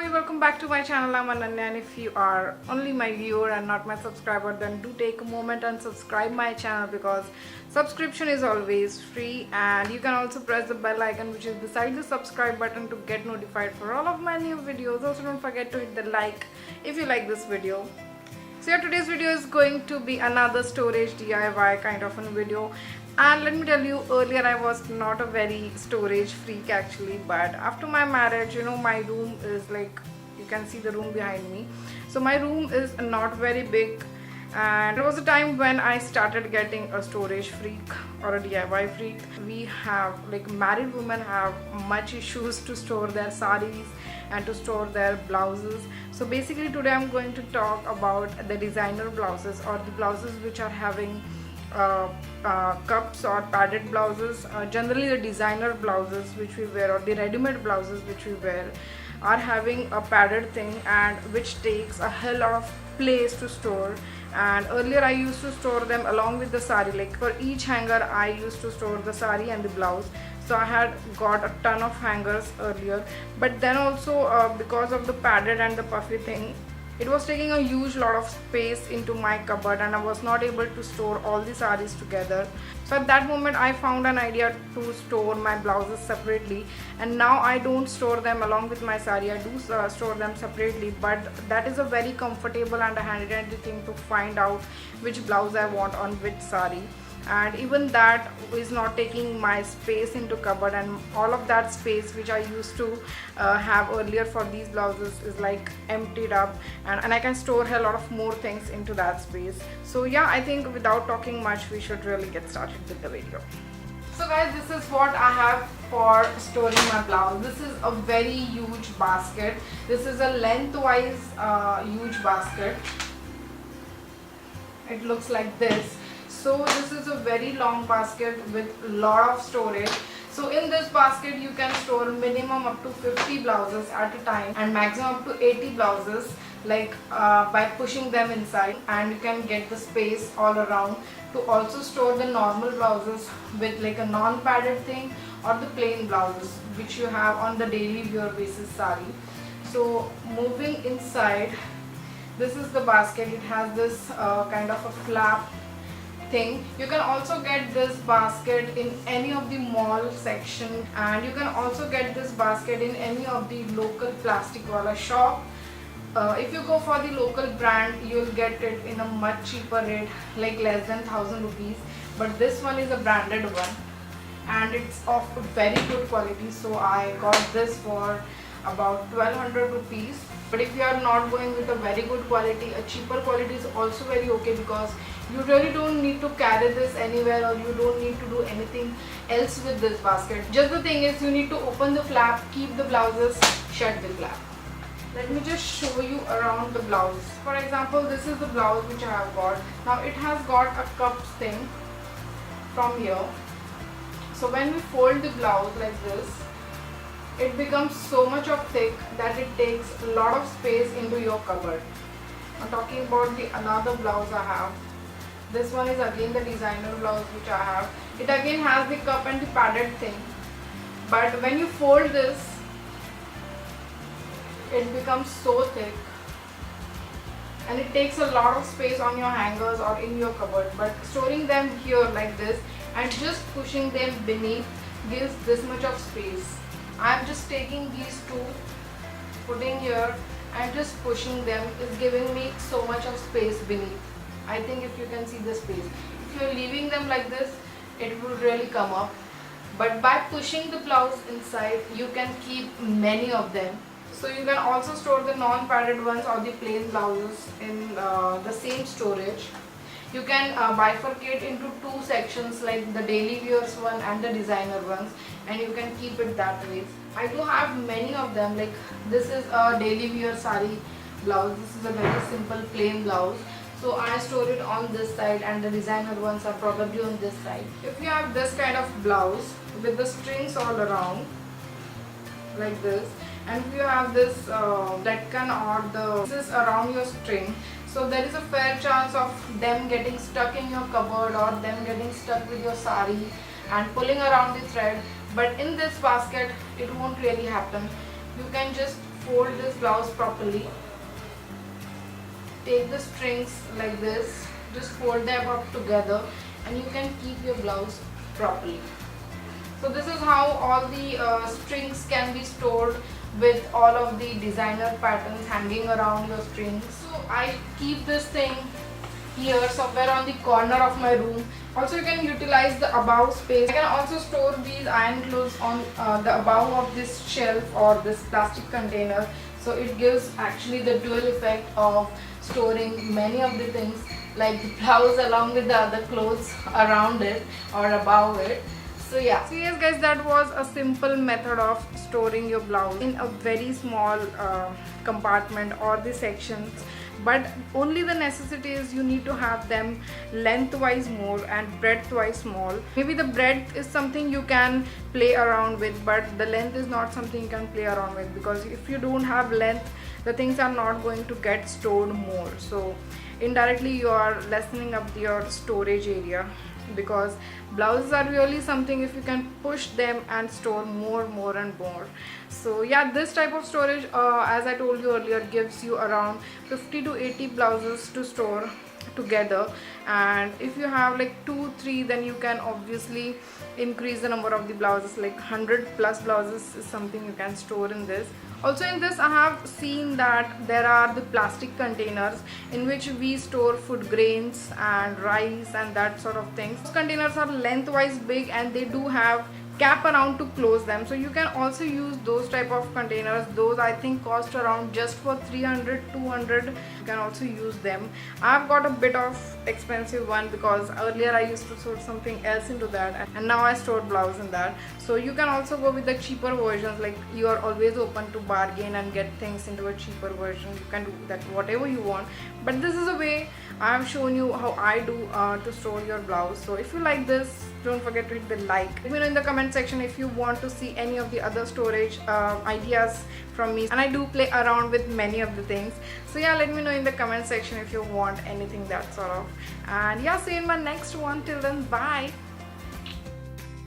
welcome back to my channel. I'm Ananya, and if you are only my viewer and not my subscriber, then do take a moment and subscribe my channel because subscription is always free, and you can also press the bell icon which is beside the subscribe button to get notified for all of my new videos. Also don't forget to hit the like if you like this video. So yeah, today's video is going to be another storage DIY kind of a video. And let me tell you, earlier I was not a very storage freak actually, but after my marriage, my room is like, you can see the room behind me. So my room is not very big, and there was a time when I started getting a storage freak or a DIY freak. We have, like, married women have much issues to store their saris and to store their blouses. So basically today I'm going to talk about the designer blouses, or the blouses which are having cups or padded blouses. Generally the designer blouses which we wear, or the ready-made blouses which we wear, are having a padded thing, and which takes a hell of place to store. And earlier I used to store them along with the sari, like for each hanger I used to store the sari and the blouse. So I had got a ton of hangers earlier, but then also because of the padded and the puffy thing, it was taking a huge lot of space into my cupboard, and I was not able to store all the saris together. So at that moment I found an idea to store my blouses separately, and now I don't store them along with my sari. I do store them separately, but that is a very comfortable and a handy thing to find out which blouse I want on which sari. And even that is not taking my space into cupboard, and all of that space which I used to have earlier for these blouses is like emptied up, and I can store a lot of more things into that space. So yeah, I think without talking much, we should really get started with the video. So guys, this is what I have for storing my blouse. This is a very huge basket. This is a lengthwise huge basket. It looks like this. So this is a very long basket with a lot of storage. So in this basket you can store minimum up to 50 blouses at a time, and maximum up to 80 blouses, like by pushing them inside, and you can get the space all around to also store the normal blouses with like a non-padded thing, or the plain blouses which you have on the daily wear basis sari. So moving inside, this is the basket. It has this kind of a flap thing. You can also get this basket in any of the mall section, and you can also get this basket in any of the local plastic wala shop. If you go for the local brand, you'll get it in a much cheaper rate, like less than 1000 rupees, but this one is a branded one and it's of very good quality. So I got this for about 1200 rupees. But if you are not going with a very good quality, a cheaper quality is also very okay, because you really don't need to carry this anywhere, or you don't need to do anything else with this basket. Just the thing is, you need to open the flap, keep the blouses, shut the flap. Let me just show you around the blouse. For example, this is the blouse which I have got. Now it has got a cups thing from here. So when we fold the blouse like this, it becomes so much of thick that it takes a lot of space into your cupboard. I'm talking about the another blouse I have. This one is again the designer blouse which I have. It again has the cup and the padded thing, but when you fold this, it becomes so thick and it takes a lot of space on your hangers or in your cupboard. But storing them here like this and just pushing them beneath gives this much of space. I'm just taking these two, putting here, and just pushing them is giving me so much of space beneath. I think if you can see the space, if you're leaving them like this, it will really come up. But by pushing the blouse inside, you can keep many of them. So you can also store the non-padded ones or the plain blouses in the same storage. You can bifurcate into two sections, like the daily wears one and the designer ones, and you can keep it that way. I do have many of them. Like this is a daily wear sari blouse. This is a very simple plain blouse. So I store it on this side, and the designer ones are probably on this side. If you have this kind of blouse with the strings all around like this, and if you have this latcan or this around your string, so there is a fair chance of them getting stuck in your cupboard, or them getting stuck with your sari and pulling around the thread. But in this basket, it won't really happen. You can just fold this blouse properly. Take the strings like this, just fold them up together, and you can keep your blouse properly. So this is how all the strings can be stored with all of the designer patterns hanging around your strings. So I keep this thing here somewhere on the corner of my room. Also you can utilize the above space. I can also store these iron clothes on the above of this shelf or this plastic container. So it gives actually the dual effect of storing many of the things like the blouse along with the other clothes around it or above it. So yeah. So yes guys, that was a simple method of storing your blouse in a very small compartment or the sections. But only the necessity is you need to have them lengthwise more and breadthwise small. Maybe the breadth is something you can play around with, but the length is not something you can play around with, because if you don't have length, the things are not going to get stored more. So indirectly you are lessening up your storage area, because blouses are really something if you can push them and store more and more. So yeah, this type of storage, as I told you earlier, gives you around 50 to 80 blouses to store together. And if you have like 2-3, then you can obviously increase the number of the blouses, like 100 plus blouses is something you can store in this. Also in this I have seen that there are the plastic containers in which we store food grains and rice and that sort of things. Those containers are lengthwise big and they do have cap around to close them, so you can also use those type of containers. Those I think cost around just for 300-200. You can also use them. I've got a bit of expensive one because earlier I used to store something else into that, and now I store blouse in that. So you can also go with the cheaper versions, like you are always open to bargain and get things into a cheaper version. You can do that whatever you want, but this is a way I have shown you how I do to store your blouse. So if you like this, don't forget to hit the like. Let me know in the comment section if you want to see any of the other storage ideas from me, and I do play around with many of the things. So yeah, let me know in the comment section if you want anything that sort of. And yeah, see you in my next one. Till then, bye.